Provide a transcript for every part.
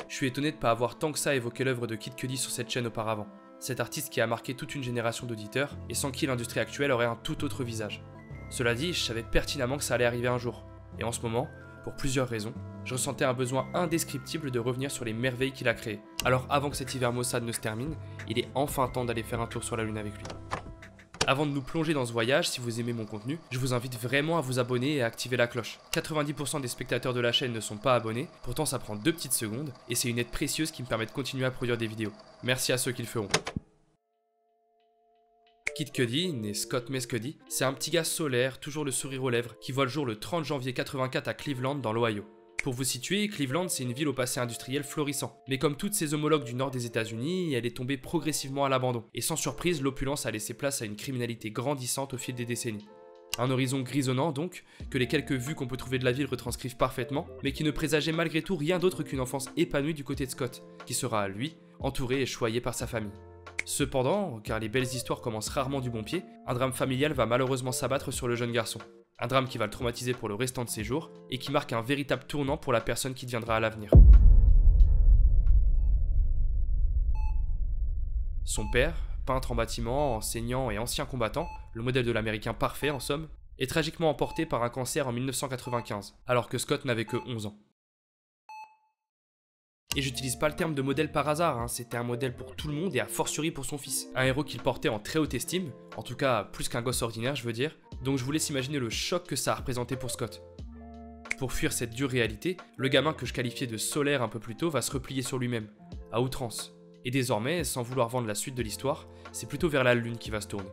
Je suis étonné de ne pas avoir tant que ça évoqué l'œuvre de Kid Cudi sur cette chaîne auparavant. Cet artiste qui a marqué toute une génération d'auditeurs et sans qui l'industrie actuelle aurait un tout autre visage. Cela dit, je savais pertinemment que ça allait arriver un jour. Et en ce moment, pour plusieurs raisons, je ressentais un besoin indescriptible de revenir sur les merveilles qu'il a créées. Alors avant que cet hiver maussade ne se termine, il est enfin temps d'aller faire un tour sur la Lune avec lui. Avant de nous plonger dans ce voyage, si vous aimez mon contenu, je vous invite vraiment à vous abonner et à activer la cloche. 90% des spectateurs de la chaîne ne sont pas abonnés, pourtant ça prend 2 petites secondes, et c'est une aide précieuse qui me permet de continuer à produire des vidéos. Merci à ceux qui le feront. Kid Cudi, né Scott Mescudi, c'est un petit gars solaire, toujours le sourire aux lèvres, qui voit le jour le 30 janvier 84 à Cleveland dans l'Ohio. Pour vous situer, Cleveland c'est une ville au passé industriel florissant, mais comme toutes ses homologues du nord des États-Unis, elle est tombée progressivement à l'abandon, et sans surprise, l'opulence a laissé place à une criminalité grandissante au fil des décennies. Un horizon grisonnant donc, que les quelques vues qu'on peut trouver de la ville retranscrivent parfaitement, mais qui ne présageait malgré tout rien d'autre qu'une enfance épanouie du côté de Scott, qui sera, lui, entouré et choyé par sa famille. Cependant, car les belles histoires commencent rarement du bon pied, un drame familial va malheureusement s'abattre sur le jeune garçon. Un drame qui va le traumatiser pour le restant de ses jours, et qui marque un véritable tournant pour la personne qui deviendra à l'avenir. Son père, peintre en bâtiment, enseignant et ancien combattant, le modèle de l'américain parfait en somme, est tragiquement emporté par un cancer en 1995, alors que Scott n'avait que 11 ans. Et j'utilise pas le terme de modèle par hasard, c'était un modèle pour tout le monde et a fortiori pour son fils. Un héros qu'il portait en très haute estime, en tout cas plus qu'un gosse ordinaire je veux dire, donc je vous laisse imaginer le choc que ça a représenté pour Scott. Pour fuir cette dure réalité, le gamin que je qualifiais de solaire un peu plus tôt va se replier sur lui-même, à outrance. Et désormais, sans vouloir vendre la suite de l'histoire, c'est plutôt vers la lune qu'il va se tourner.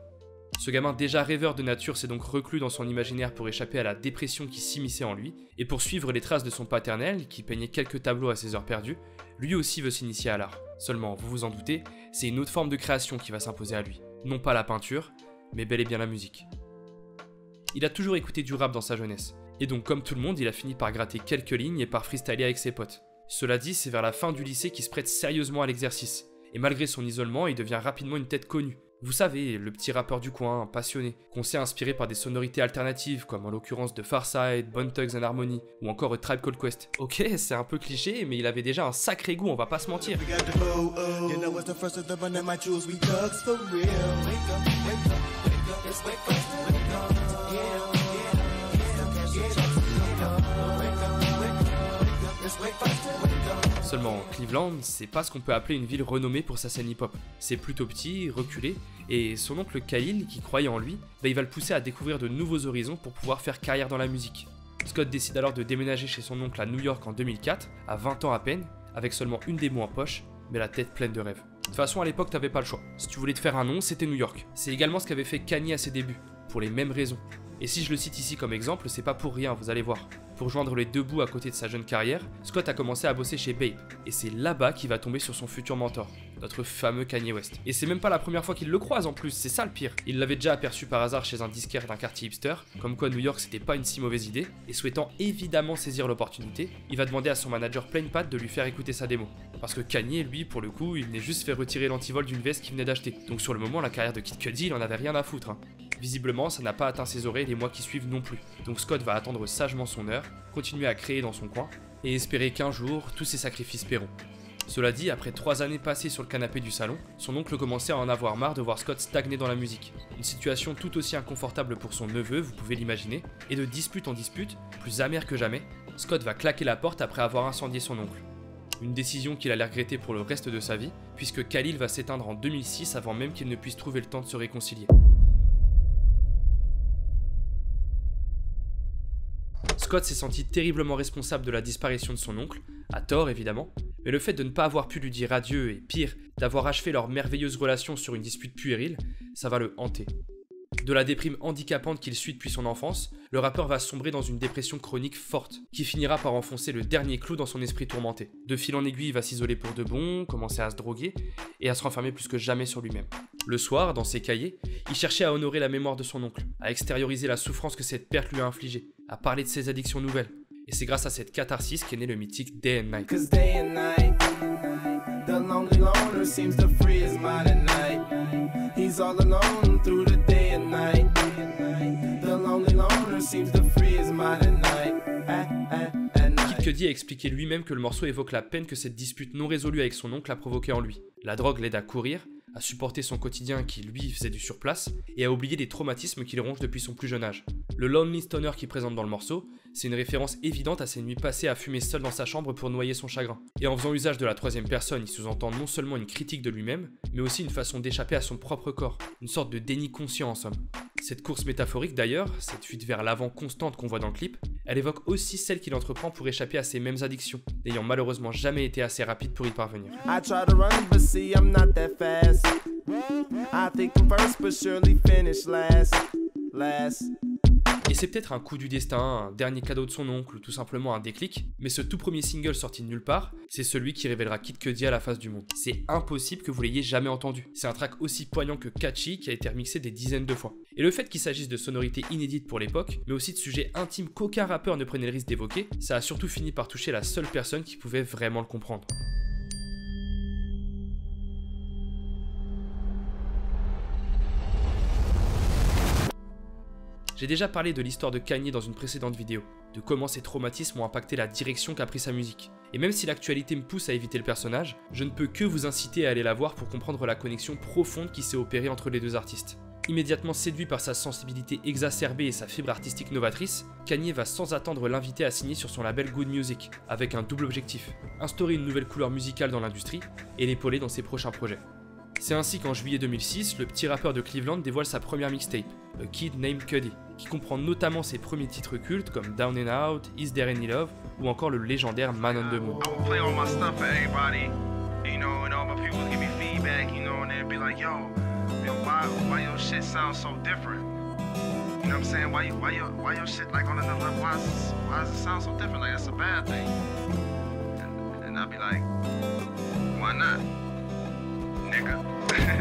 Ce gamin déjà rêveur de nature s'est donc reclus dans son imaginaire pour échapper à la dépression qui s'immisçait en lui, et pour suivre les traces de son paternel, qui peignait quelques tableaux à ses heures perdues, lui aussi veut s'initier à l'art. Seulement, vous vous en doutez, c'est une autre forme de création qui va s'imposer à lui. Non pas la peinture, mais bel et bien la musique. Il a toujours écouté du rap dans sa jeunesse, et donc comme tout le monde, il a fini par gratter quelques lignes et par freestyler avec ses potes. Cela dit, c'est vers la fin du lycée qu'il se prête sérieusement à l'exercice, et malgré son isolement, il devient rapidement une tête connue. Vous savez, le petit rappeur du coin, passionné, qu'on sait inspiré par des sonorités alternatives, comme en l'occurrence de Pharcyde, Bone Thugs and Harmony, ou encore Tribe Called Quest. Ok, c'est un peu cliché, mais il avait déjà un sacré goût, on va pas se mentir. Seulement, Cleveland, c'est pas ce qu'on peut appeler une ville renommée pour sa scène hip-hop. C'est plutôt petit, reculé, et son oncle Khalil, qui croyait en lui, il va le pousser à découvrir de nouveaux horizons pour pouvoir faire carrière dans la musique. Scott décide alors de déménager chez son oncle à New York en 2004, à 20 ans à peine, avec seulement une démo en poche, mais la tête pleine de rêves. De toute façon, à l'époque, t'avais pas le choix. Si tu voulais te faire un nom, c'était New York. C'est également ce qu'avait fait Kanye à ses débuts, pour les mêmes raisons. Et si je le cite ici comme exemple, c'est pas pour rien, vous allez voir. Pour joindre les deux bouts à côté de sa jeune carrière, Scott a commencé à bosser chez Bape, et c'est là-bas qu'il va tomber sur son futur mentor, notre fameux Kanye West. Et c'est même pas la première fois qu'il le croise en plus, c'est ça le pire. Il l'avait déjà aperçu par hasard chez un disquaire d'un quartier hipster, comme quoi New York c'était pas une si mauvaise idée, et souhaitant évidemment saisir l'opportunité, il va demander à son manager Plainpat de lui faire écouter sa démo. Parce que Kanye, lui, pour le coup, il venait juste fait retirer l'antivol d'une veste qu'il venait d'acheter. Donc sur le moment, la carrière de Kid Cudi, il en avait rien à foutre. Visiblement, ça n'a pas atteint ses oreilles les mois qui suivent non plus. Donc Scott va attendre sagement son heure, continuer à créer dans son coin, et espérer qu'un jour, tous ses sacrifices paieront. Cela dit, après 3 années passées sur le canapé du salon, son oncle commençait à en avoir marre de voir Scott stagner dans la musique. Une situation tout aussi inconfortable pour son neveu, vous pouvez l'imaginer, et de dispute en dispute, plus amère que jamais, Scott va claquer la porte après avoir incendié son oncle. Une décision qu'il allait regretter pour le reste de sa vie, puisque Khalil va s'éteindre en 2006 avant même qu'il ne puisse trouver le temps de se réconcilier. Scott s'est senti terriblement responsable de la disparition de son oncle, à tort évidemment, mais le fait de ne pas avoir pu lui dire adieu et pire, d'avoir achevé leur merveilleuse relation sur une dispute puérile, ça va le hanter. De la déprime handicapante qu'il suit depuis son enfance, le rappeur va sombrer dans une dépression chronique forte, qui finira par enfoncer le dernier clou dans son esprit tourmenté. De fil en aiguille, il va s'isoler pour de bon, commencer à se droguer, et à se renfermer plus que jamais sur lui-même. Le soir, dans ses cahiers, il cherchait à honorer la mémoire de son oncle, à extérioriser la souffrance que cette perte lui a infligée, à parler de ses addictions nouvelles. Et c'est grâce à cette catharsis qu'est né le mythique Day and Night. The lonely loner seems to free his mind at night. He's all alone through the day and night. The lonely loner seems to free his mind at night. Cudi a expliqué lui-même que le morceau évoque la peine que cette dispute non résolue avec son oncle a provoqué en lui. La drogue l'aide à courir, à supporter son quotidien qui lui faisait du surplace, et à oublier les traumatismes qu'il ronge depuis son plus jeune âge. Le Lonely Stoner qu'il présente dans le morceau, c'est une référence évidente à ses nuits passées à fumer seul dans sa chambre pour noyer son chagrin. Et en faisant usage de la troisième personne, il sous-entend non seulement une critique de lui-même, mais aussi une façon d'échapper à son propre corps, une sorte de déni conscient en somme. Cette course métaphorique d'ailleurs, cette fuite vers l'avant constante qu'on voit dans le clip, elle évoque aussi celle qu'il entreprend pour échapper à ses mêmes addictions, n'ayant malheureusement jamais été assez rapide pour y parvenir. Et c'est peut-être un coup du destin, un dernier cadeau de son oncle ou tout simplement un déclic, mais ce tout premier single sorti de nulle part, c'est celui qui révélera Kid Cudi à la face du monde. C'est impossible que vous l'ayez jamais entendu. C'est un track aussi poignant que catchy qui a été remixé des dizaines de fois. Et le fait qu'il s'agisse de sonorités inédites pour l'époque, mais aussi de sujets intimes qu'aucun rappeur ne prenait le risque d'évoquer, ça a surtout fini par toucher la seule personne qui pouvait vraiment le comprendre. J'ai déjà parlé de l'histoire de Kanye dans une précédente vidéo, de comment ces traumatismes ont impacté la direction qu'a pris sa musique. Et même si l'actualité me pousse à éviter le personnage, je ne peux que vous inciter à aller la voir pour comprendre la connexion profonde qui s'est opérée entre les deux artistes. Immédiatement séduit par sa sensibilité exacerbée et sa fibre artistique novatrice, Kanye va sans attendre l'inviter à signer sur son label Good Music, avec un double objectif, instaurer une nouvelle couleur musicale dans l'industrie et l'épauler dans ses prochains projets. C'est ainsi qu'en juillet 2006, le petit rappeur de Cleveland dévoile sa première mixtape, A Kid Named Cudi, qui comprend notamment ses premiers titres cultes comme Down and Out, Is There Any Love ou encore le légendaire Man on the Moon.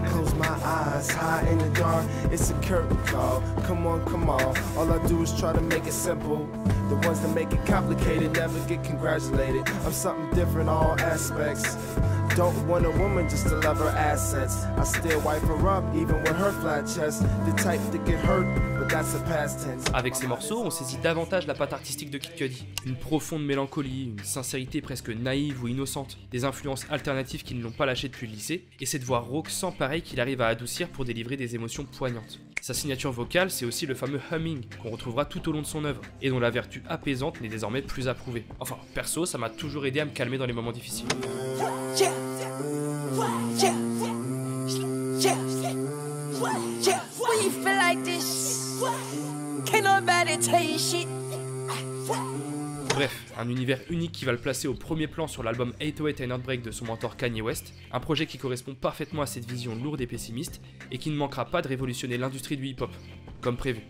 Close my eyes, high in the dark, it's a curtain call. Come on, all I do is try to make it simple. The ones that make it complicated never get congratulated. I'm something different, all aspects. Don't want a woman just to love her assets. I still wipe her up, even with her flat chest. The type to get hurt, but that's a past tense. Avec ces morceaux, on saisit davantage la patte artistique de Kid Cudi. Une profonde mélancolie, une sincérité presque naïve ou innocente, des influences alternatives qui ne l'ont pas lâché depuis le lycée, et cette voix rauque sans pareil qu'il arrive à adoucir pour délivrer des émotions poignantes. Sa signature vocale, c'est aussi le fameux humming qu'on retrouvera tout au long de son œuvre, et dont la vertu apaisante n'est désormais plus approuvée. Enfin, perso, ça m'a toujours aidé à me calmer dans les moments difficiles. Bref, un univers unique qui va le placer au premier plan sur l'album 808 and Heartbreak de son mentor Kanye West, un projet qui correspond parfaitement à cette vision lourde et pessimiste, et qui ne manquera pas de révolutionner l'industrie du hip-hop, comme prévu.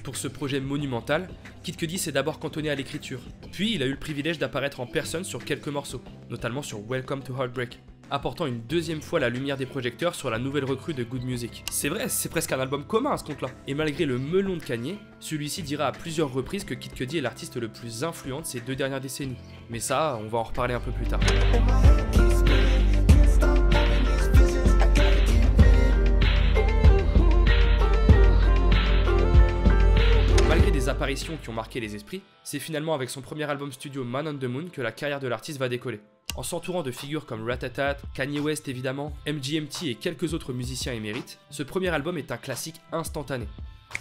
Pour ce projet monumental, Kid Cudi s'est d'abord cantonné à l'écriture, puis il a eu le privilège d'apparaître en personne sur quelques morceaux, notamment sur Welcome to Heartbreak, apportant une deuxième fois la lumière des projecteurs sur la nouvelle recrue de Good Music. C'est vrai, c'est presque un album commun à ce compte-là. Et malgré le melon de Kanye, celui-ci dira à plusieurs reprises que Kid Cudi est l'artiste le plus influent de ces 2 dernières décennies. Mais ça, on va en reparler un peu plus tard. Malgré des apparitions qui ont marqué les esprits, c'est finalement avec son premier album studio Man on the Moon que la carrière de l'artiste va décoller. En s'entourant de figures comme Ratatat, Kanye West évidemment, MGMT et quelques autres musiciens émérites, ce premier album est un classique instantané.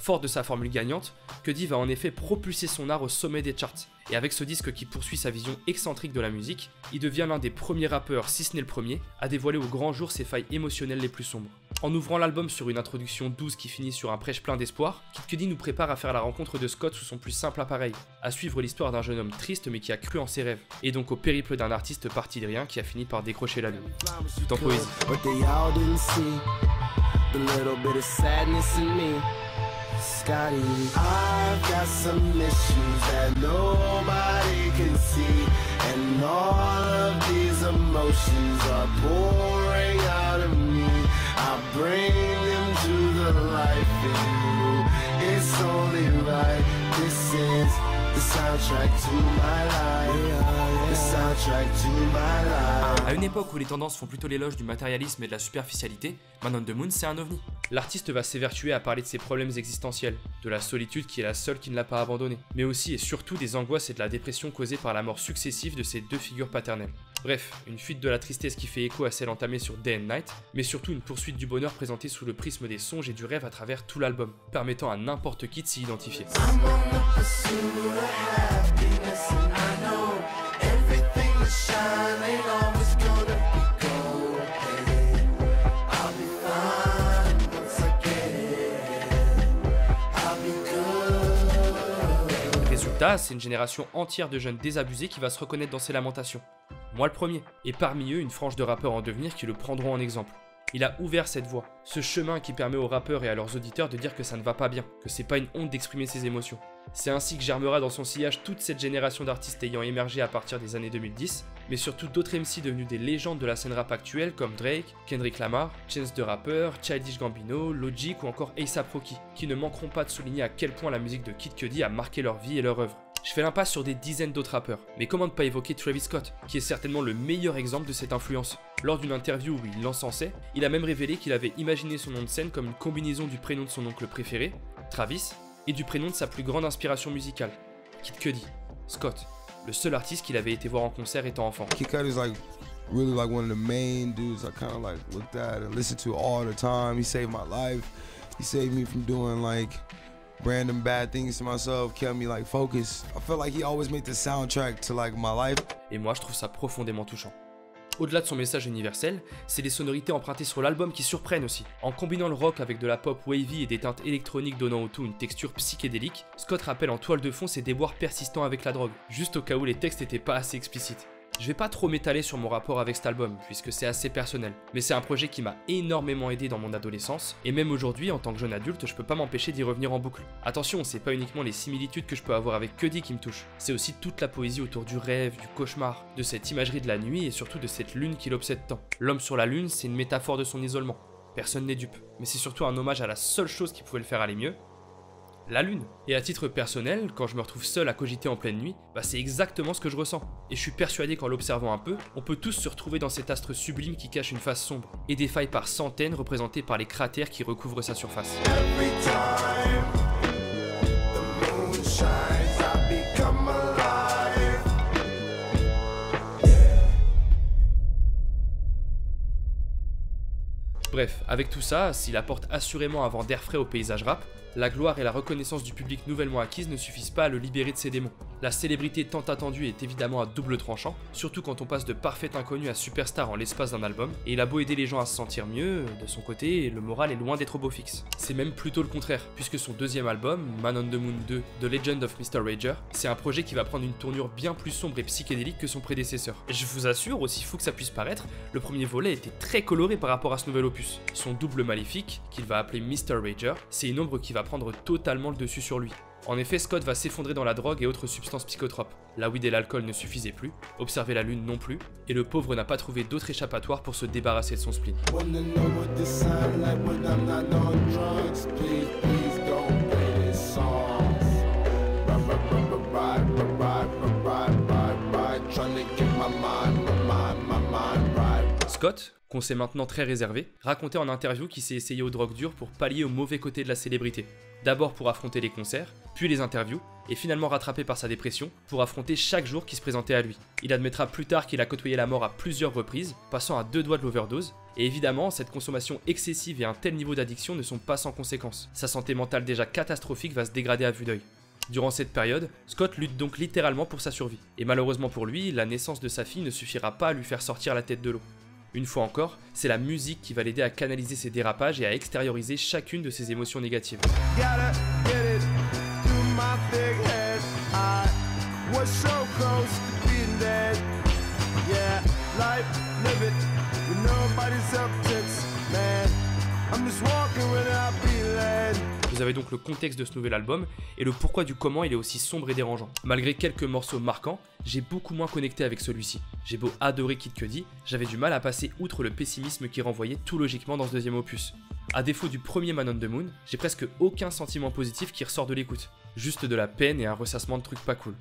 Fort de sa formule gagnante, Cudi va en effet propulser son art au sommet des charts. Et avec ce disque qui poursuit sa vision excentrique de la musique, il devient l'un des premiers rappeurs, si ce n'est le premier, à dévoiler au grand jour ses failles émotionnelles les plus sombres. En ouvrant l'album sur une introduction douce qui finit sur un prêche plein d'espoir, Kid Cudi nous prépare à faire la rencontre de Scott sous son plus simple appareil, à suivre l'histoire d'un jeune homme triste mais qui a cru en ses rêves, et donc au périple d'un artiste parti de rien qui a fini par décrocher la lune. Tout en poésie. Scotty, I've got some issues that nobody can see, and all of these emotions are pouring out of me. I bring them to the life in you. It's only right. This is the sound soundtrack to my life. The soundtrack to my life. À une époque où les tendances font plutôt l'éloge du matérialisme et de la superficialité, Man on the Moon c'est un ovni. L'artiste va s'évertuer à parler de ses problèmes existentiels, de la solitude qui est la seule qui ne l'a pas abandonné, mais aussi et surtout des angoisses et de la dépression causées par la mort successive de ses deux figures paternelles. Bref, une fuite de la tristesse qui fait écho à celle entamée sur Day and Night, mais surtout une poursuite du bonheur présentée sous le prisme des songes et du rêve à travers tout l'album, permettant à n'importe qui de s'y identifier. Résultat, c'est une génération entière de jeunes désabusés qui va se reconnaître dans ses lamentations. Moi le premier, et parmi eux une frange de rappeurs en devenir qui le prendront en exemple. Il a ouvert cette voie, ce chemin qui permet aux rappeurs et à leurs auditeurs de dire que ça ne va pas bien, que c'est pas une honte d'exprimer ses émotions. C'est ainsi que germera dans son sillage toute cette génération d'artistes ayant émergé à partir des années 2010, mais surtout d'autres MC devenus des légendes de la scène rap actuelle comme Drake, Kendrick Lamar, Chance the Rapper, Childish Gambino, Logic ou encore A$AP Rocky, qui ne manqueront pas de souligner à quel point la musique de Kid Cudi a marqué leur vie et leur œuvre. Je fais l'impasse sur des dizaines d'autres rappeurs, mais comment ne pas évoquer Travis Scott, qui est certainement le meilleur exemple de cette influence. Lors d'une interview où il l'encensait, il a même révélé qu'il avait imaginé son nom de scène comme une combinaison du prénom de son oncle préféré, Travis, et du prénom de sa plus grande inspiration musicale, Kid Cudi, Scott, le seul artiste qu'il avait été voir en concert étant enfant. Kid Cudi is like really like one of the main dudes I kind of like looked at and listened to all the time. He saved my life. He saved me from doing like random bad things to myself, kept me like focused. I felt like he always made the soundtrack to like my life. Et moi je trouve ça profondément touchant. Au-delà de son message universel, c'est les sonorités empruntées sur l'album qui surprennent aussi. En combinant le rock avec de la pop wavy et des teintes électroniques donnant au tout une texture psychédélique, Scott rappelle en toile de fond ses déboires persistants avec la drogue, juste au cas où les textes n'étaient pas assez explicites. Je vais pas trop m'étaler sur mon rapport avec cet album, puisque c'est assez personnel, mais c'est un projet qui m'a énormément aidé dans mon adolescence, et même aujourd'hui, en tant que jeune adulte, je peux pas m'empêcher d'y revenir en boucle. Attention, c'est pas uniquement les similitudes que je peux avoir avec Cudi qui me touchent, c'est aussi toute la poésie autour du rêve, du cauchemar, de cette imagerie de la nuit et surtout de cette lune qui l'obsède tant. L'homme sur la lune, c'est une métaphore de son isolement. Personne n'est dupe, mais c'est surtout un hommage à la seule chose qui pouvait le faire aller mieux, la lune. Et à titre personnel, quand je me retrouve seul à cogiter en pleine nuit, c'est exactement ce que je ressens. Et je suis persuadé qu'en l'observant un peu, on peut tous se retrouver dans cet astre sublime qui cache une face sombre, et des failles par centaines représentées par les cratères qui recouvrent sa surface. Every time the moon shines, I become alive. Bref, avec tout ça, s'il apporte assurément un vent d'air frais au paysage rap, la gloire et la reconnaissance du public nouvellement acquise ne suffisent pas à le libérer de ses démons. La célébrité tant attendue est évidemment à double tranchant, surtout quand on passe de parfait inconnu à superstar en l'espace d'un album, et il a beau aider les gens à se sentir mieux, de son côté, le moral est loin d'être au beau fixe. C'est même plutôt le contraire, puisque son deuxième album, Man on the Moon 2, The Legend of Mr. Rager, c'est un projet qui va prendre une tournure bien plus sombre et psychédélique que son prédécesseur. Et je vous assure, aussi fou que ça puisse paraître, le premier volet était très coloré par rapport à ce nouvel opus. Son double maléfique, qu'il va appeler Mr. Rager, c'est une ombre qui va prendre totalement le dessus sur lui. En effet, Scott va s'effondrer dans la drogue et autres substances psychotropes. La weed et l'alcool ne suffisaient plus, observer la lune non plus, et le pauvre n'a pas trouvé d'autre échappatoire pour se débarrasser de son spleen. Wanna know what this sound like when I'm not on drugs? Please, please don't play this song. Trying to get my mind right. Scott, qu'on sait maintenant très réservé, racontait en interview qu'il s'est essayé aux drogues dures pour pallier au mauvais côté de la célébrité. D'abord pour affronter les concerts, puis les interviews, et finalement rattrapé par sa dépression, pour affronter chaque jour qui se présentait à lui. Il admettra plus tard qu'il a côtoyé la mort à plusieurs reprises, passant à 2 doigts de l'overdose, et évidemment, cette consommation excessive et un tel niveau d'addiction ne sont pas sans conséquences. Sa santé mentale déjà catastrophique va se dégrader à vue d'œil. Durant cette période, Scott lutte donc littéralement pour sa survie. Et malheureusement pour lui, la naissance de sa fille ne suffira pas à lui faire sortir la tête de l'eau. Une fois encore, c'est la musique qui va l'aider à canaliser ses dérapages et à extérioriser chacune de ses émotions négatives. Gotta get it through my big head. I was so close to being dead. Yeah, life, live it with nobody's upticks, man. I'm just walking without being led. Vous avez donc le contexte de ce nouvel album et le pourquoi du comment il est aussi sombre et dérangeant. Malgré quelques morceaux marquants, j'ai beaucoup moins connecté avec celui-ci. J'ai beau adorer Kid Cudi, j'avais du mal à passer outre le pessimisme qui renvoyait tout logiquement dans ce deuxième opus. A défaut du premier Man on the Moon, j'ai presque aucun sentiment positif qui ressort de l'écoute. Juste de la peine et un ressassement de trucs pas cool.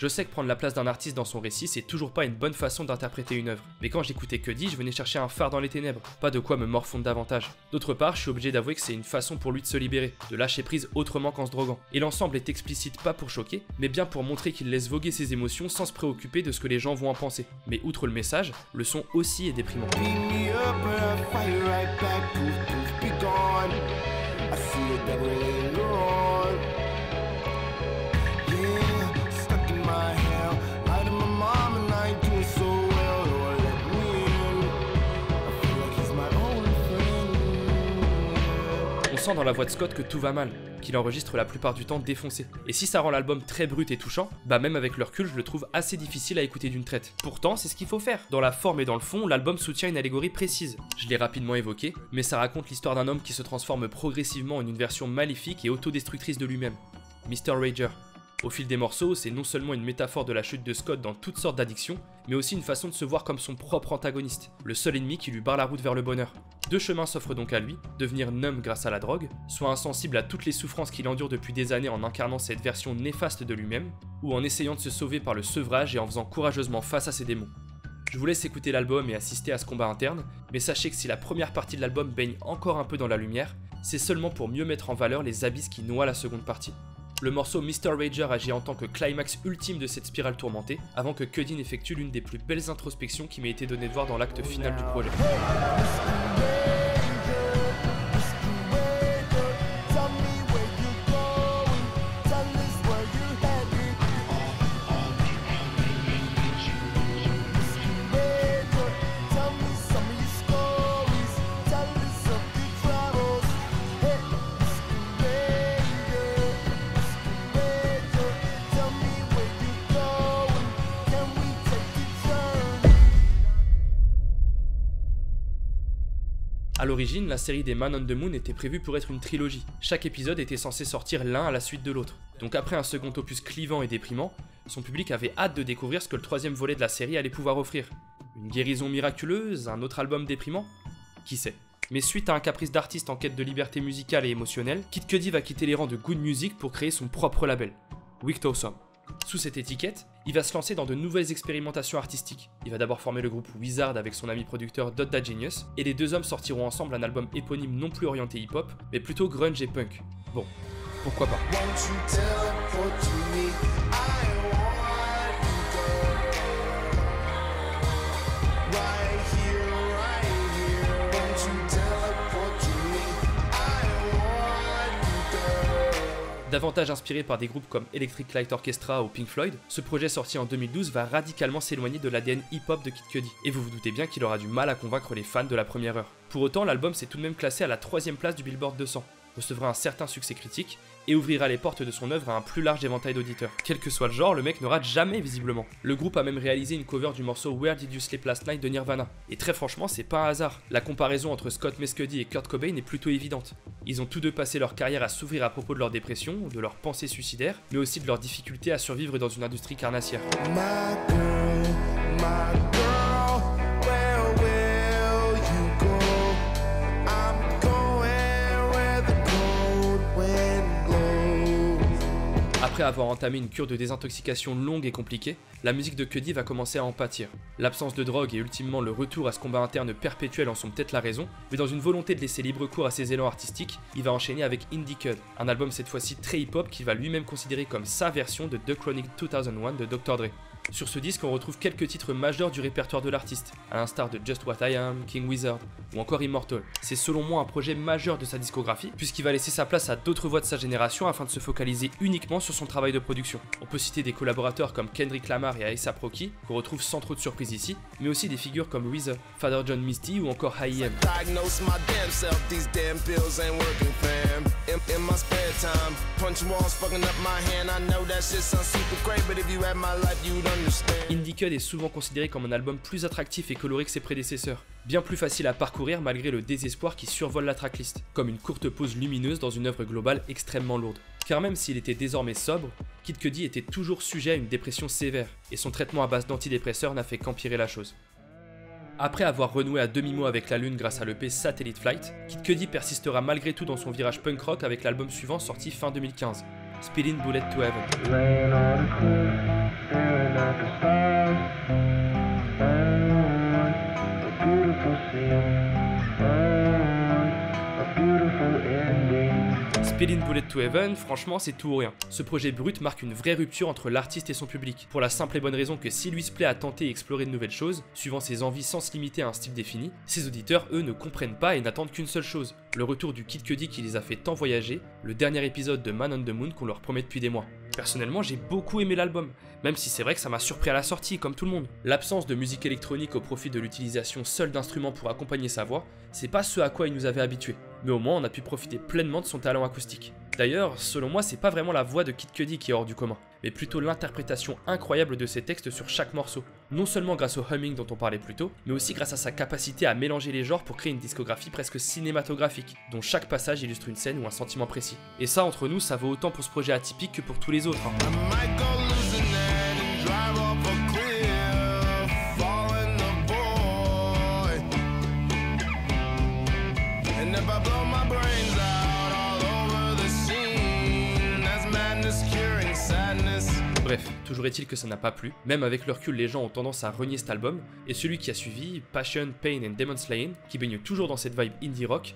Je sais que prendre la place d'un artiste dans son récit, c'est toujours pas une bonne façon d'interpréter une œuvre, mais quand j'écoutais Cudi, je venais chercher un phare dans les ténèbres, pas de quoi me morfondre davantage. D'autre part, je suis obligé d'avouer que c'est une façon pour lui de se libérer, de lâcher prise autrement qu'en se droguant. Et l'ensemble est explicite pas pour choquer, mais bien pour montrer qu'il laisse voguer ses émotions sans se préoccuper de ce que les gens vont en penser. Mais outre le message, le son aussi est déprimant. On sent dans la voix de Scott que tout va mal, qu'il enregistre la plupart du temps défoncé. Et si ça rend l'album très brut et touchant, bah même avec le recul, je le trouve assez difficile à écouter d'une traite. Pourtant, c'est ce qu'il faut faire. Dans la forme et dans le fond, l'album soutient une allégorie précise. Je l'ai rapidement évoqué, mais ça raconte l'histoire d'un homme qui se transforme progressivement en une version maléfique et autodestructrice de lui-même. Mr. Rager. Au fil des morceaux, c'est non seulement une métaphore de la chute de Scott dans toutes sortes d'addictions, mais aussi une façon de se voir comme son propre antagoniste, le seul ennemi qui lui barre la route vers le bonheur. Deux chemins s'offrent donc à lui, devenir numb grâce à la drogue, soit insensible à toutes les souffrances qu'il endure depuis des années en incarnant cette version néfaste de lui-même, ou en essayant de se sauver par le sevrage et en faisant courageusement face à ses démons. Je vous laisse écouter l'album et assister à ce combat interne, mais sachez que si la première partie de l'album baigne encore un peu dans la lumière, c'est seulement pour mieux mettre en valeur les abysses qui noient la seconde partie. Le morceau Mr. Rager agit en tant que climax ultime de cette spirale tourmentée, avant que Cudi n'effectue l'une des plus belles introspections qui m'ait été donnée de voir dans l'acte final du projet. A l'origine, la série des Man on the Moon était prévue pour être une trilogie. Chaque épisode était censé sortir l'un à la suite de l'autre. Donc après un second opus clivant et déprimant, son public avait hâte de découvrir ce que le troisième volet de la série allait pouvoir offrir. Une guérison miraculeuse, un autre album déprimant ? Qui sait ? Mais suite à un caprice d'artiste en quête de liberté musicale et émotionnelle, Kid Cudi va quitter les rangs de Good Music pour créer son propre label, Wicked Awesome. Sous cette étiquette, il va se lancer dans de nouvelles expérimentations artistiques. Il va d'abord former le groupe Wizard avec son ami producteur Dot Da Genius, et les deux hommes sortiront ensemble un album éponyme non plus orienté hip-hop, mais plutôt grunge et punk. Bon, pourquoi pas. Davantage inspiré par des groupes comme Electric Light Orchestra ou Pink Floyd, ce projet sorti en 2012 va radicalement s'éloigner de l'ADN hip-hop de Kid Cudi, et vous vous doutez bien qu'il aura du mal à convaincre les fans de la première heure. Pour autant, l'album s'est tout de même classé à la 3ème place du Billboard 200, recevra un certain succès critique, et ouvrira les portes de son œuvre à un plus large éventail d'auditeurs. Quel que soit le genre, le mec ne rate jamais visiblement. Le groupe a même réalisé une cover du morceau Where Did You Sleep Last Night de Nirvana. Et très franchement, c'est pas un hasard. La comparaison entre Scott Mescudi et Kurt Cobain est plutôt évidente. Ils ont tous deux passé leur carrière à s'ouvrir à propos de leur dépression, de leurs pensées suicidaires, mais aussi de leur difficulté à survivre dans une industrie carnassière. Après avoir entamé une cure de désintoxication longue et compliquée, la musique de Cudi va commencer à en pâtir. L'absence de drogue et ultimement le retour à ce combat interne perpétuel en sont peut-être la raison, mais dans une volonté de laisser libre cours à ses élans artistiques, il va enchaîner avec Indie Cud, un album cette fois-ci très hip-hop qu'il va lui-même considérer comme sa version de The Chronic 2001 de Dr. Dre. Sur ce disque, on retrouve quelques titres majeurs du répertoire de l'artiste, à l'instar de Just What I Am, King Wizard ou encore Immortal. C'est selon moi un projet majeur de sa discographie, puisqu'il va laisser sa place à d'autres voix de sa génération afin de se focaliser uniquement sur son travail de production. On peut citer des collaborateurs comme Kendrick Lamar et A$AP Rocky, qu'on retrouve sans trop de surprise ici, mais aussi des figures comme RZA, Father John Misty ou encore I.E.M. Indie Cud est souvent considéré comme un album plus attractif et coloré que ses prédécesseurs, bien plus facile à parcourir malgré le désespoir qui survole la tracklist, comme une courte pause lumineuse dans une œuvre globale extrêmement lourde. Car même s'il était désormais sobre, Kid Cudi était toujours sujet à une dépression sévère, et son traitement à base d'antidépresseurs n'a fait qu'empirer la chose. Après avoir renoué à demi-mot avec la lune grâce à l'EP Satellite Flight, Kid Cudi persistera malgré tout dans son virage punk rock avec l'album suivant sorti fin 2015, Speeding Bullet to Heaven. Spillin' Bullet to Heaven, franchement c'est tout ou rien. Ce projet brut marque une vraie rupture entre l'artiste et son public, pour la simple et bonne raison que s'il lui se plaît à tenter et explorer de nouvelles choses, suivant ses envies sans se limiter à un style défini, ses auditeurs eux ne comprennent pas et n'attendent qu'une seule chose, le retour du Kid Cudi qui les a fait tant voyager, le dernier épisode de Man on the Moon qu'on leur promet depuis des mois. Personnellement, j'ai beaucoup aimé l'album, même si c'est vrai que ça m'a surpris à la sortie, comme tout le monde. L'absence de musique électronique au profit de l'utilisation seule d'instruments pour accompagner sa voix, c'est pas ce à quoi il nous avait habitués, mais au moins on a pu profiter pleinement de son talent acoustique. D'ailleurs, selon moi, c'est pas vraiment la voix de Kid Cudi qui est hors du commun, mais plutôt l'interprétation incroyable de ses textes sur chaque morceau. Non seulement grâce au humming dont on parlait plus tôt, mais aussi grâce à sa capacité à mélanger les genres pour créer une discographie presque cinématographique, dont chaque passage illustre une scène ou un sentiment précis. Et ça, entre nous, ça vaut autant pour ce projet atypique que pour tous les autres. Bref, toujours est-il que ça n'a pas plu, même avec le recul les gens ont tendance à renier cet album, et celui qui a suivi, Passion, Pain and Demon Slaying, qui baigne toujours dans cette vibe indie rock,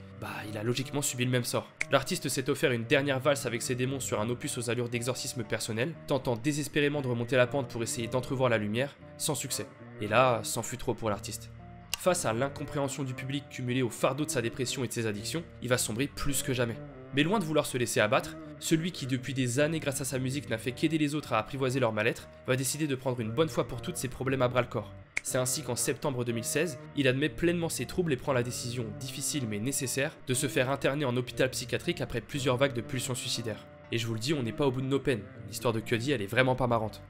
il a logiquement subi le même sort. L'artiste s'est offert une dernière valse avec ses démons sur un opus aux allures d'exorcisme personnel, tentant désespérément de remonter la pente pour essayer d'entrevoir la lumière, sans succès. Et là, c'en fut trop pour l'artiste. Face à l'incompréhension du public cumulée au fardeau de sa dépression et de ses addictions, il va sombrer plus que jamais. Mais loin de vouloir se laisser abattre, celui qui depuis des années grâce à sa musique n'a fait qu'aider les autres à apprivoiser leur mal-être, va décider de prendre une bonne fois pour toutes ses problèmes à bras-le-corps. C'est ainsi qu'en septembre 2016, il admet pleinement ses troubles et prend la décision, difficile mais nécessaire, de se faire interner en hôpital psychiatrique après plusieurs vagues de pulsions suicidaires. Et je vous le dis, on n'est pas au bout de nos peines, l'histoire de Cudi elle est vraiment pas marrante.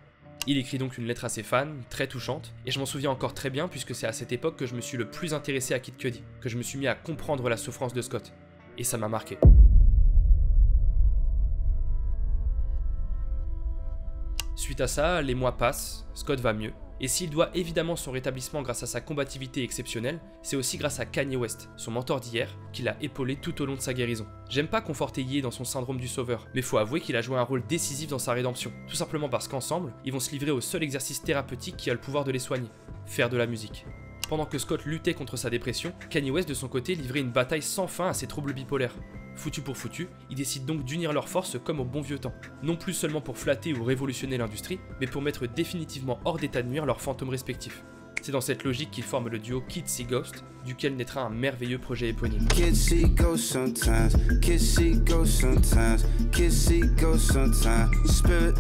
Il écrit donc une lettre à ses fans, très touchante, et je m'en souviens encore très bien puisque c'est à cette époque que je me suis le plus intéressé à Kid Cudi, que je me suis mis à comprendre la souffrance de Scott. Et ça m'a marqué. Suite à ça, les mois passent, Scott va mieux, et s'il doit évidemment son rétablissement grâce à sa combativité exceptionnelle, c'est aussi grâce à Kanye West, son mentor d'hier, qui l'a épaulé tout au long de sa guérison. J'aime pas conforter Ye dans son syndrome du sauveur, mais faut avouer qu'il a joué un rôle décisif dans sa rédemption, tout simplement parce qu'ensemble, ils vont se livrer au seul exercice thérapeutique qui a le pouvoir de les soigner, faire de la musique. Pendant que Scott luttait contre sa dépression, Kanye West de son côté livrait une bataille sans fin à ses troubles bipolaires. Foutu pour foutu, ils décident donc d'unir leurs forces comme au bon vieux temps. Non plus seulement pour flatter ou révolutionner l'industrie, mais pour mettre définitivement hors d'état de nuire leurs fantômes respectifs. C'est dans cette logique qu'ils forment le duo Kid See Ghost, duquel naîtra un merveilleux projet éponyme. Kids see ghosts sometimes, kids see ghosts sometimes, kids see ghosts sometimes. Spirit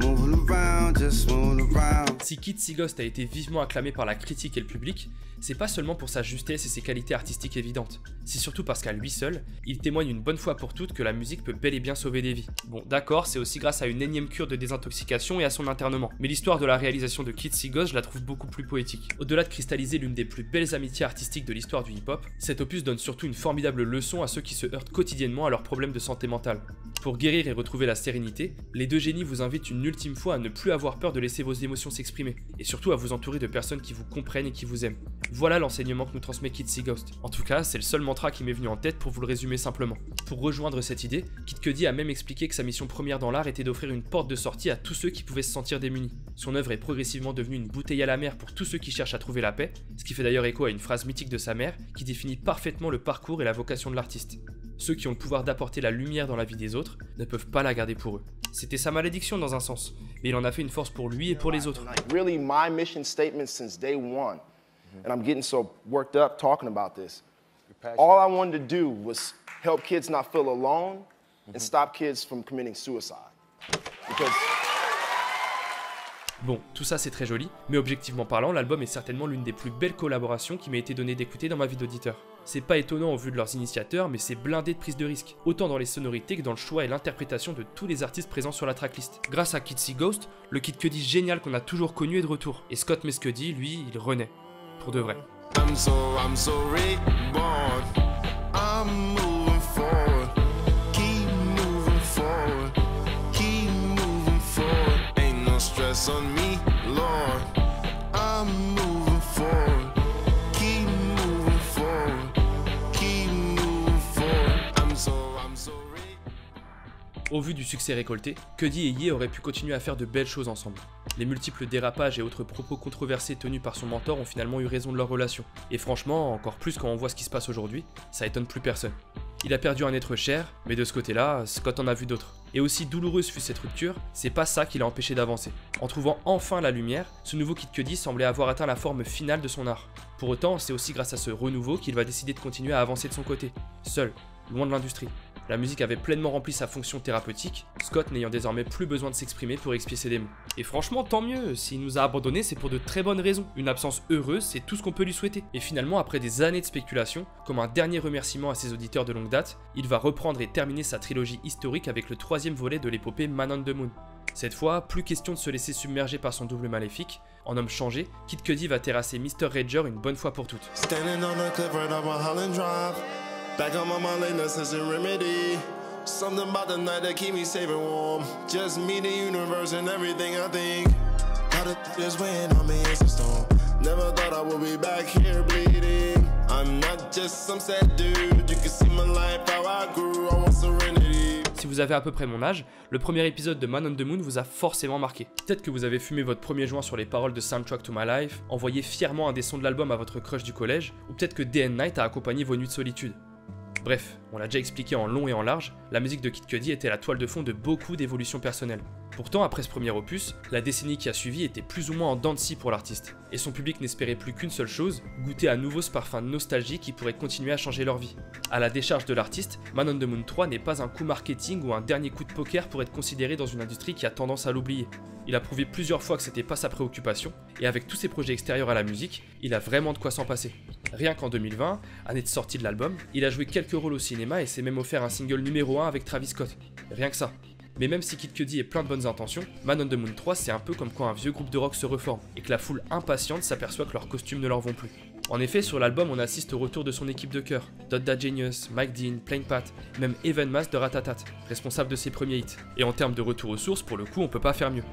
moving around, just moving around. Si Kid See Ghost a été vivement acclamé par la critique et le public, c'est pas seulement pour sa justesse et ses qualités artistiques évidentes, c'est surtout parce qu'à lui seul, il témoigne une bonne fois pour toutes que la musique peut bel et bien sauver des vies. Bon d'accord, c'est aussi grâce à une énième cure de désintoxication et à son internement, mais l'histoire de la réalisation de Kid See Ghost je la trouve beaucoup plus poétique. Au-delà de cristalliser l'une des plus belles amitiés artistiques de l'histoire du hip-hop, cet opus donne surtout une formidable leçon à ceux qui se heurtent quotidiennement à leurs problèmes de santé mentale. Pour guérir et retrouver la sérénité, les deux génies vous invitent une ultime fois à ne plus avoir peur de laisser vos émotions s'exprimer, et surtout à vous entourer de personnes qui vous comprennent et qui vous aiment. Voilà l'enseignement que nous transmet Kid See Ghost. En tout cas, c'est le seul mantra qui m'est venu en tête pour vous le résumer simplement. Pour rejoindre cette idée, Kid Cudi a même expliqué que sa mission première dans l'art était d'offrir une porte de sortie à tous ceux qui pouvaient se sentir démunis. Son œuvre est progressivement devenue une bouteille à la mer pour tous ceux qui cherchent à trouver la paix, ce qui fait d'ailleurs écho à une phrase mythique de sa mère qui définit parfaitement le parcours et la vocation de l'artiste. Ceux qui ont le pouvoir d'apporter la lumière dans la vie des autres ne peuvent pas la garder pour eux. C'était sa malédiction dans un sens, mais il en a fait une force pour lui et pour les autres. Really, my mission statement since day one, and I'm getting so worked up talking about this, all I wanted to do was help kids not feel alone and stop kids from committing suicide. Because... Bon, tout ça c'est très joli, mais objectivement parlant, l'album est certainement l'une des plus belles collaborations qui m'a été donnée d'écouter dans ma vie d'auditeur. C'est pas étonnant au vu de leurs initiateurs, mais c'est blindé de prise de risque, autant dans les sonorités que dans le choix et l'interprétation de tous les artistes présents sur la tracklist. Grâce à Kid See Ghost, le Kid Cudi génial qu'on a toujours connu est de retour, et Scott Mescudi, lui, il renaît. Pour de vrai. I'm so reborn. I'm moving forward. Keep moving forward. Keep moving forward. Ain't no stress on me, Lord. I'm moving forward. Keep moving forward. Keep moving forward. I'm so Au vu du succès récolté, Cudi et Ye auraient pu continuer à faire de belles choses ensemble. Les multiples dérapages et autres propos controversés tenus par son mentor ont finalement eu raison de leur relation. Et franchement, encore plus quand on voit ce qui se passe aujourd'hui, ça étonne plus personne. Il a perdu un être cher, mais de ce côté-là, Scott en a vu d'autres. Et aussi douloureuse fut cette rupture, c'est pas ça qui l'a empêché d'avancer. En trouvant enfin la lumière, ce nouveau Kid Cudi semblait avoir atteint la forme finale de son art. Pour autant, c'est aussi grâce à ce renouveau qu'il va décider de continuer à avancer de son côté, seul, loin de l'industrie. La musique avait pleinement rempli sa fonction thérapeutique, Scott n'ayant désormais plus besoin de s'exprimer pour expier ses démons. Et franchement, tant mieux, s'il nous a abandonnés, c'est pour de très bonnes raisons. Une absence heureuse, c'est tout ce qu'on peut lui souhaiter. Et finalement, après des années de spéculation, comme un dernier remerciement à ses auditeurs de longue date, il va reprendre et terminer sa trilogie historique avec le 3e volet de l'épopée Man on the Moon. Cette fois, plus question de se laisser submerger par son double maléfique. En homme changé, Kid Cudi va terrasser Mr. Rager une bonne fois pour toutes. Back on my mind, necessary remedy. Something about the night that keep me safe and warm. Just me, the universe, and everything I think. How the is weighing on me, it's a storm. Never thought I would be back here bleeding. I'm not just some sad dude. You can see my life, how I grew. I want serenity. Si vous avez à peu près mon âge, le premier épisode de Man on the Moon vous a forcément marqué. Peut-être que vous avez fumé votre premier joint sur les paroles de Soundtrack to My Life, envoyé fièrement un des sons de l'album à votre crush du collège, ou peut-être que Day and Night a accompagné vos nuits de solitude. Bref, on l'a déjà expliqué en long et en large, la musique de Kid Cudi était la toile de fond de beaucoup d'évolutions personnelles. Pourtant, après ce premier opus, la décennie qui a suivi était plus ou moins en dents de scie pour l'artiste, et son public n'espérait plus qu'une seule chose, goûter à nouveau ce parfum de nostalgie qui pourrait continuer à changer leur vie. À la décharge de l'artiste, Man on the Moon 3 n'est pas un coup marketing ou un dernier coup de poker pour être considéré dans une industrie qui a tendance à l'oublier. Il a prouvé plusieurs fois que c'était pas sa préoccupation, et avec tous ses projets extérieurs à la musique, il a vraiment de quoi s'en passer. Rien qu'en 2020, année de sortie de l'album, il a joué quelques rôles au cinéma et s'est même offert un single numéro 1 avec Travis Scott. Rien que ça. Mais même si Kid Cudi est plein de bonnes intentions, Man on the Moon 3 c'est un peu comme quand un vieux groupe de rock se reforme, et que la foule impatiente s'aperçoit que leurs costumes ne leur vont plus. En effet, sur l'album, on assiste au retour de son équipe de cœur, Dodda Genius, Mike Dean, Plain Pat, même Evan Mas de Ratatat, responsable de ses premiers hits. Et en termes de retour aux sources, pour le coup, on peut pas faire mieux.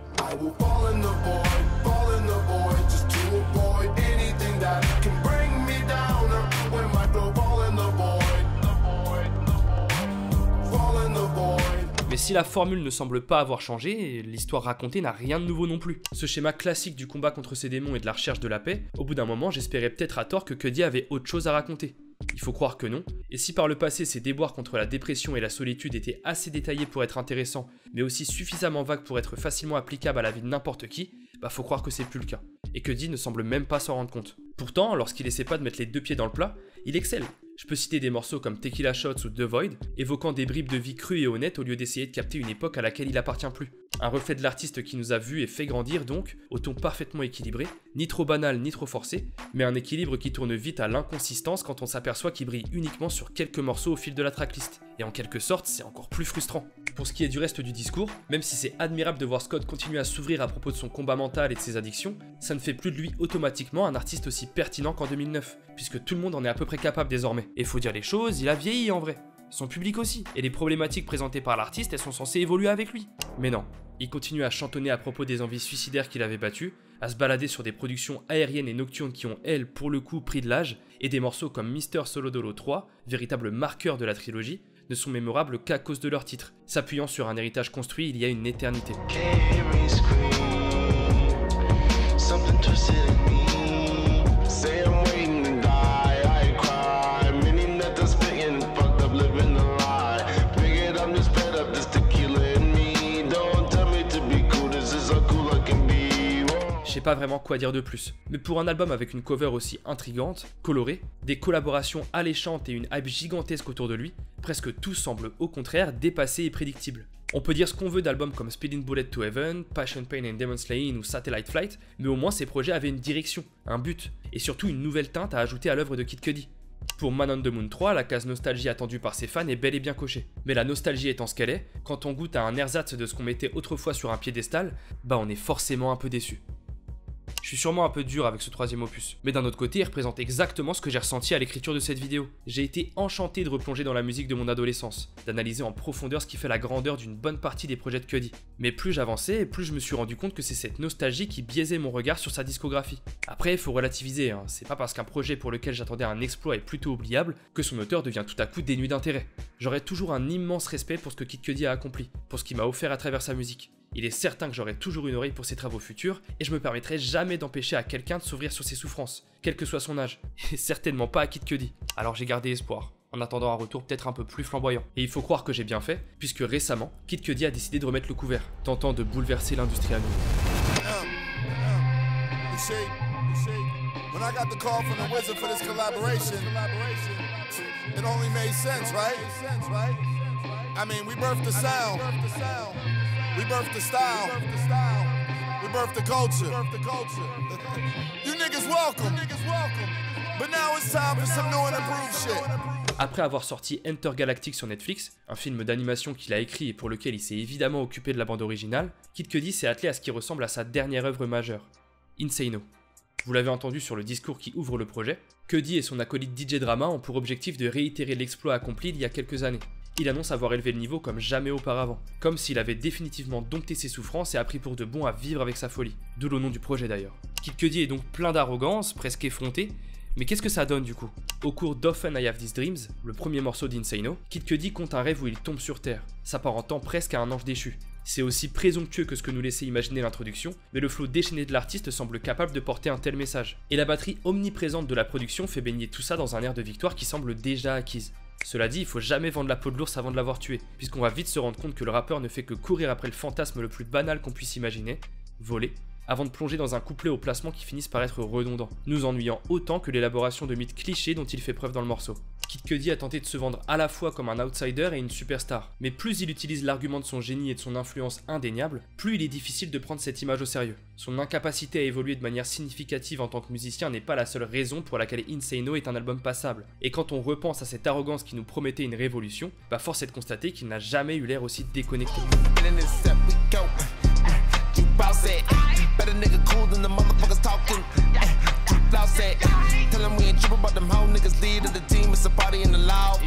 Mais si la formule ne semble pas avoir changé, l'histoire racontée n'a rien de nouveau non plus. Ce schéma classique du combat contre ses démons et de la recherche de la paix, au bout d'un moment j'espérais peut-être à tort que Cudi avait autre chose à raconter. Il faut croire que non, et si par le passé ses déboires contre la dépression et la solitude étaient assez détaillés pour être intéressants, mais aussi suffisamment vagues pour être facilement applicables à la vie de n'importe qui, bah faut croire que c'est plus le cas. Et Cudi ne semble même pas s'en rendre compte. Pourtant, lorsqu'il essaie pas de mettre les deux pieds dans le plat, il excelle. Je peux citer des morceaux comme Tequila Shots ou The Void, évoquant des bribes de vie crues et honnêtes au lieu d'essayer de capter une époque à laquelle il appartient plus. Un reflet de l'artiste qui nous a vus et fait grandir donc, au ton parfaitement équilibré, ni trop banal ni trop forcé, mais un équilibre qui tourne vite à l'inconsistance quand on s'aperçoit qu'il brille uniquement sur quelques morceaux au fil de la tracklist. Et en quelque sorte, c'est encore plus frustrant. Pour ce qui est du reste du discours, même si c'est admirable de voir Scott continuer à s'ouvrir à propos de son combat mental et de ses addictions, ça ne fait plus de lui automatiquement un artiste aussi pertinent qu'en 2009, puisque tout le monde en est à peu près capable désormais. Et faut dire les choses, il a vieilli en vrai. Son public aussi, et les problématiques présentées par l'artiste, elles sont censées évoluer avec lui. Mais non, il continue à chantonner à propos des envies suicidaires qu'il avait battues, à se balader sur des productions aériennes et nocturnes qui ont, elles, pour le coup, pris de l'âge, et des morceaux comme Mr. Solodolo 3, véritable marqueur de la trilogie, ne sont mémorables qu'à cause de leur titre, s'appuyant sur un héritage construit il y a une éternité. Je sais pas vraiment quoi dire de plus, mais pour un album avec une cover aussi intrigante, colorée, des collaborations alléchantes et une hype gigantesque autour de lui, presque tout semble au contraire dépassé et prédictible. On peut dire ce qu'on veut d'albums comme Speeding Bullet to Heaven, Passion Pain and Demon Slaying ou Satellite Flight, mais au moins ces projets avaient une direction, un but, et surtout une nouvelle teinte à ajouter à l'œuvre de Kid Cudi. Pour Man on the Moon 3, la case nostalgie attendue par ses fans est bel et bien cochée. Mais la nostalgie étant ce qu'elle est, quand on goûte à un ersatz de ce qu'on mettait autrefois sur un piédestal, bah on est forcément un peu déçu. Je suis sûrement un peu dur avec ce troisième opus, mais d'un autre côté, il représente exactement ce que j'ai ressenti à l'écriture de cette vidéo. J'ai été enchanté de replonger dans la musique de mon adolescence, d'analyser en profondeur ce qui fait la grandeur d'une bonne partie des projets de Cudi. Mais plus j'avançais, plus je me suis rendu compte que c'est cette nostalgie qui biaisait mon regard sur sa discographie. Après, il faut relativiser, hein. C'est pas parce qu'un projet pour lequel j'attendais un exploit est plutôt oubliable que son auteur devient tout à coup dénué d'intérêt. J'aurai toujours un immense respect pour ce que Kid Cudi a accompli, pour ce qu'il m'a offert à travers sa musique. Il est certain que j'aurai toujours une oreille pour ses travaux futurs, et je me permettrai jamais d'empêcher à quelqu'un de s'ouvrir sur ses souffrances, quel que soit son âge, et certainement pas à Kid Cudi. Alors j'ai gardé espoir. en attendant un retour peut-être un peu plus flamboyant. Et il faut croire que j'ai bien fait, puisque récemment, Kid Cudi a décidé de remettre le couvert, tentant de bouleverser l'industrie à nouveau. When I got the call from the Wizard for this collaboration, it only made sense, right? I mean, we birthed the sound, we birthed the style, we birthed the culture. You niggas welcome, but now it's time for some new and improved shit. Après avoir sorti Intergalactic sur Netflix, un film d'animation qu'il a écrit et pour lequel il s'est évidemment occupé de la bande originale, Kid Cudi s'est attelé à ce qui ressemble à sa dernière œuvre majeure, Insano. Vous l'avez entendu sur le discours qui ouvre le projet, Cudi et son acolyte DJ Drama ont pour objectif de réitérer l'exploit accompli il y a quelques années. Il annonce avoir élevé le niveau comme jamais auparavant, comme s'il avait définitivement dompté ses souffrances et appris pour de bon à vivre avec sa folie, d'où le nom du projet d'ailleurs. Kid Cudi est donc plein d'arrogance, presque effronté, mais qu'est-ce que ça donne du coup? Au cours d'Often I Have These Dreams, le premier morceau d'Insano, Kid Cudi compte un rêve où il tombe sur Terre, s'apparentant presque à un ange déchu. C'est aussi présomptueux que ce que nous laissait imaginer l'introduction, mais le flow déchaîné de l'artiste semble capable de porter un tel message. Et la batterie omniprésente de la production fait baigner tout ça dans un air de victoire qui semble déjà acquise. Cela dit, il faut jamais vendre la peau de l'ours avant de l'avoir tué, puisqu'on va vite se rendre compte que le rappeur ne fait que courir après le fantasme le plus banal qu'on puisse imaginer, voler, avant de plonger dans un couplet au placement qui finissent par être redondant, nous ennuyant autant que l'élaboration de mythes clichés dont il fait preuve dans le morceau. Kid Cudi a tenté de se vendre à la fois comme un outsider et une superstar, mais plus il utilise l'argument de son génie et de son influence indéniable, plus il est difficile de prendre cette image au sérieux. Son incapacité à évoluer de manière significative en tant que musicien n'est pas la seule raison pour laquelle Insano est un album passable, et quand on repense à cette arrogance qui nous promettait une révolution, force est de constater qu'il n'a jamais eu l'air aussi déconnecté. Better nigga cool than the motherfuckers talking. Tell them we ain't tripping about them hoe niggas lead of the team. It's a party in the loud.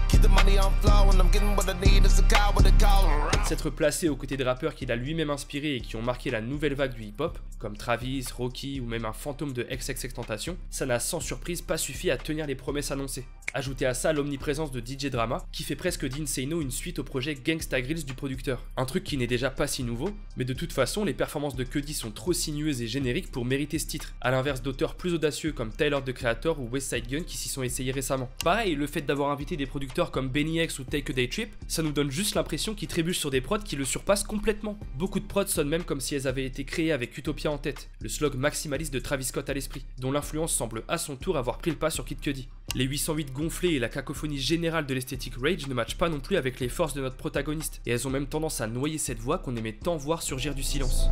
Keep the money on flow and I'm getting what I need. It's a car with a call. S'être placé aux côtés de rappeurs qu'il a lui-même inspirés et qui ont marqué la nouvelle vague du hip-hop, comme Travis, Rocky ou même un fantôme de XXXTentacion, ça n'a sans surprise pas suffi à tenir les promesses annoncées. Ajoutez à ça l'omniprésence de DJ Drama, qui fait presque d'Insano une suite au projet Gangsta Grillz du producteur. Un truc qui n'est déjà pas si nouveau, mais de toute façon, les performances de Cudi sont trop sinueuses et génériques pour mériter ce titre, à l'inverse d'auteurs plus audacieux comme Tyler the Creator ou Westside Gunn qui s'y sont essayés récemment. Pareil, le fait d'avoir invité des producteurs comme Benny X ou Take a Day Trip, ça nous donne juste l'impression qu'ils trébuchent sur des prods qui le surpassent complètement. Beaucoup de prods sonnent même comme si elles avaient été créées avec Utopia en tête, le slog maximaliste de Travis Scott à l'esprit, dont l'influence semble à son tour avoir pris le pas sur Kid Cudi. Les 808 gonflés et la cacophonie générale de l'esthétique Rage ne matchent pas non plus avec les forces de notre protagoniste, et elles ont même tendance à noyer cette voix qu'on aimait tant voir surgir du silence.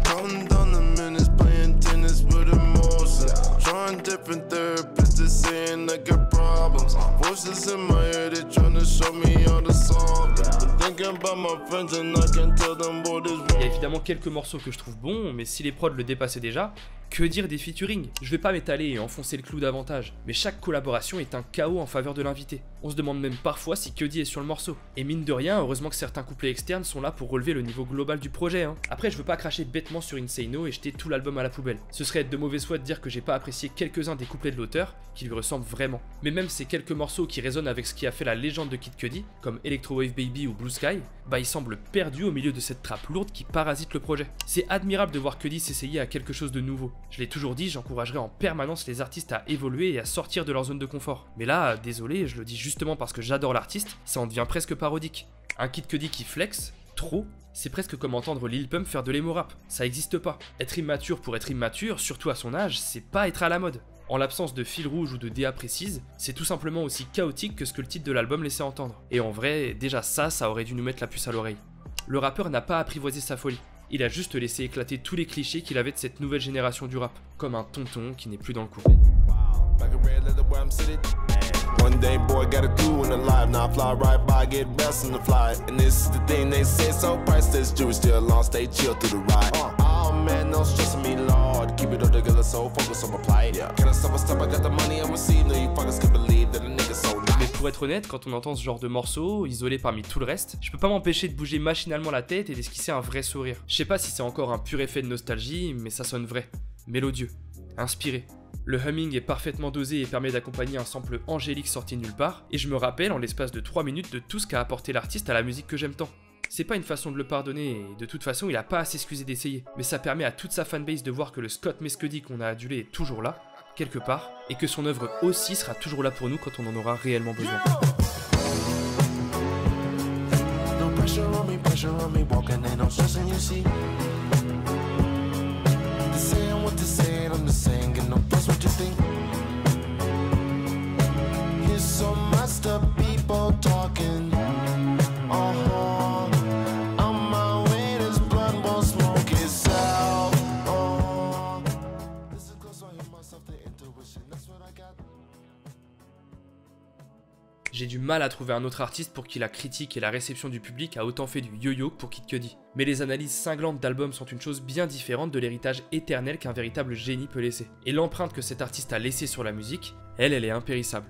Il y a évidemment quelques morceaux que je trouve bons, mais si les prods le dépassaient déjà, que dire des featuring? Je vais pas m'étaler et enfoncer le clou davantage, mais chaque collaboration est un chaos en faveur de l'invité. On se demande même parfois si Cudi est sur le morceau. Et mine de rien, heureusement que certains couplets externes sont là pour relever le niveau global du projet. Après, je veux pas cracher bêtement sur Insano et jeter tout l'album à la poubelle. Ce serait être de mauvaise foi de dire que j'ai pas apprécié quelques-uns des couplets de l'auteur, qui lui ressemblent vraiment. Mais même ces quelques morceaux qui résonnent avec ce qui a fait la légende de Kid Cudi, comme Electro Wave Baby ou Blue Sky, ils semblent perdus au milieu de cette trappe lourde qui parasite le projet. C'est admirable de voir Cudi s'essayer à quelque chose de nouveau. Je l'ai toujours dit, j'encouragerai en permanence les artistes à évoluer et à sortir de leur zone de confort. Mais là, désolé, je le dis justement parce que j'adore l'artiste, ça en devient presque parodique. Un Kid Cudi qui flex, trop, c'est presque comme entendre Lil Pump faire de l'emo rap. Ça existe pas. Être immature pour être immature, surtout à son âge, c'est pas être à la mode. En l'absence de fil rouge ou de DA précise, c'est tout simplement aussi chaotique que ce que le titre de l'album laissait entendre. Et en vrai, déjà ça aurait dû nous mettre la puce à l'oreille. Le rappeur n'a pas apprivoisé sa folie. Il a juste laissé éclater tous les clichés qu'il avait de cette nouvelle génération du rap, comme un tonton qui n'est plus dans le coup. One day boy got a crew in the live, now I fly right by, get best in the fly. And this is the thing they say, so priceless, Jewish still on, stay chill through the ride. Oh man, no stressing me, Lord, keep it all together, so focus on my plight. Can I stop a step, I got the money, I'm receiving, no you fuckers can believe that a nigga so nice. Mais pour être honnête, quand on entend ce genre de morceau, isolé parmi tout le reste, je peux pas m'empêcher de bouger machinalement la tête et d'esquisser un vrai sourire. Je sais pas si c'est encore un pur effet de nostalgie, mais ça sonne vrai, mélodieux, inspiré. Le humming est parfaitement dosé et permet d'accompagner un sample angélique sorti nulle part, et je me rappelle en l'espace de 3 minutes de tout ce qu'a apporté l'artiste à la musique que j'aime tant. C'est pas une façon de le pardonner, et de toute façon il a pas à s'excuser d'essayer, mais ça permet à toute sa fanbase de voir que le Scott Mescudi qu'on a adulé est toujours là, quelque part, et que son œuvre aussi sera toujours là pour nous quand on en aura réellement besoin. Pressure on me, walking ain't no stressing, you see. They're saying what they're saying, I'm just saying, get no plus what you think. Here's so much of people talking. On my way, this blunt won't smoke itself. Listen close, I hear myself, the intuition, that's what I got. J'ai du mal à trouver un autre artiste pour qui la critique et la réception du public a autant fait du yo-yo pour Kid Cudi. Mais les analyses cinglantes d'albums sont une chose bien différente de l'héritage éternel qu'un véritable génie peut laisser. Et l'empreinte que cet artiste a laissée sur la musique, elle est impérissable.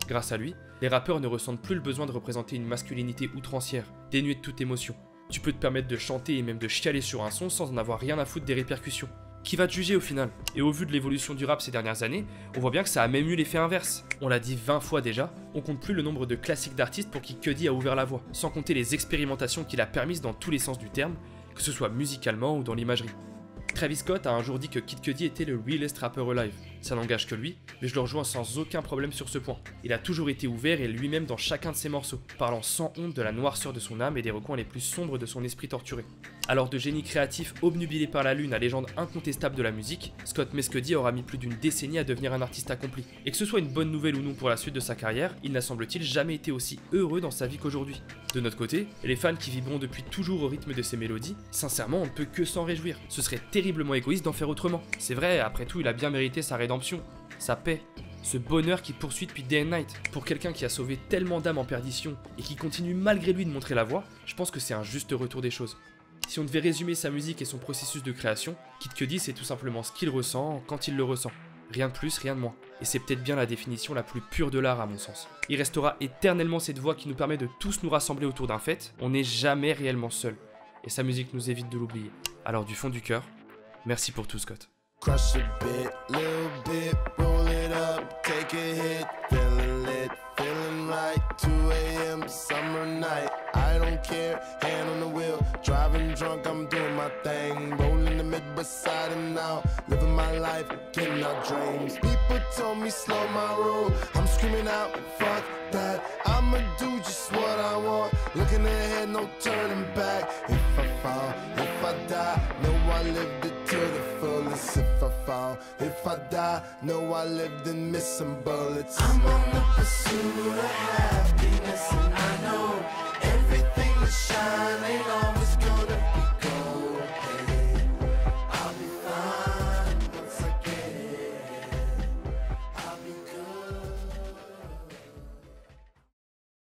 Grâce à lui, les rappeurs ne ressentent plus le besoin de représenter une masculinité outrancière, dénuée de toute émotion. Tu peux te permettre de chanter et même de chialer sur un son sans en avoir rien à foutre des répercussions. Qui va te juger au final? Et au vu de l'évolution du rap ces dernières années, on voit bien que ça a même eu l'effet inverse. On l'a dit 20 fois déjà, on compte plus le nombre de classiques d'artistes pour qui Cudi a ouvert la voie, sans compter les expérimentations qu'il a permises dans tous les sens du terme, que ce soit musicalement ou dans l'imagerie. Travis Scott a un jour dit que Kid Cudi était le realest rapper alive. Ça n'engage que lui, mais je le rejoins sans aucun problème sur ce point. Il a toujours été ouvert et lui-même dans chacun de ses morceaux, parlant sans honte de la noirceur de son âme et des recoins les plus sombres de son esprit torturé. Alors de génie créatif obnubilé par la lune à légende incontestable de la musique, Scott Mescudi aura mis plus d'une décennie à devenir un artiste accompli. Et que ce soit une bonne nouvelle ou non pour la suite de sa carrière, il n'a semble-t-il jamais été aussi heureux dans sa vie qu'aujourd'hui. De notre côté, les fans qui vibront depuis toujours au rythme de ses mélodies, sincèrement on ne peut que s'en réjouir. Ce serait terriblement égoïste d'en faire autrement. C'est vrai, après tout il a bien mérité sa rédemption, sa paix, ce bonheur qui poursuit depuis Day and Night. Pour quelqu'un qui a sauvé tellement d'âmes en perdition et qui continue malgré lui de montrer la voie, je pense que c'est un juste retour des choses. Si on devait résumer sa musique et son processus de création, Kid Cudi c'est tout simplement ce qu'il ressent quand il le ressent. Rien de plus, rien de moins. Et c'est peut-être bien la définition la plus pure de l'art à mon sens. Il restera éternellement cette voix qui nous permet de tous nous rassembler autour d'un fait. On n'est jamais réellement seul. Et sa musique nous évite de l'oublier. Alors du fond du cœur, merci pour tout Scott. Crush a bit, little bit, roll it up, take a hit, feeling lit, feeling right, 2 a.m. summer night, I don't care, hand on the wheel, driving drunk, I'm doing my thing, rolling the mid beside and now, living my life, getting out dreams, people told me slow my roll, I'm screaming out, fuck that, I'ma do just what I want, looking ahead, no turning back, if I fall, if I die, know I lived it to the fullest. If I fall, if I die, know I lived and missed some bullets. I'm on the pursuit of happiness and I know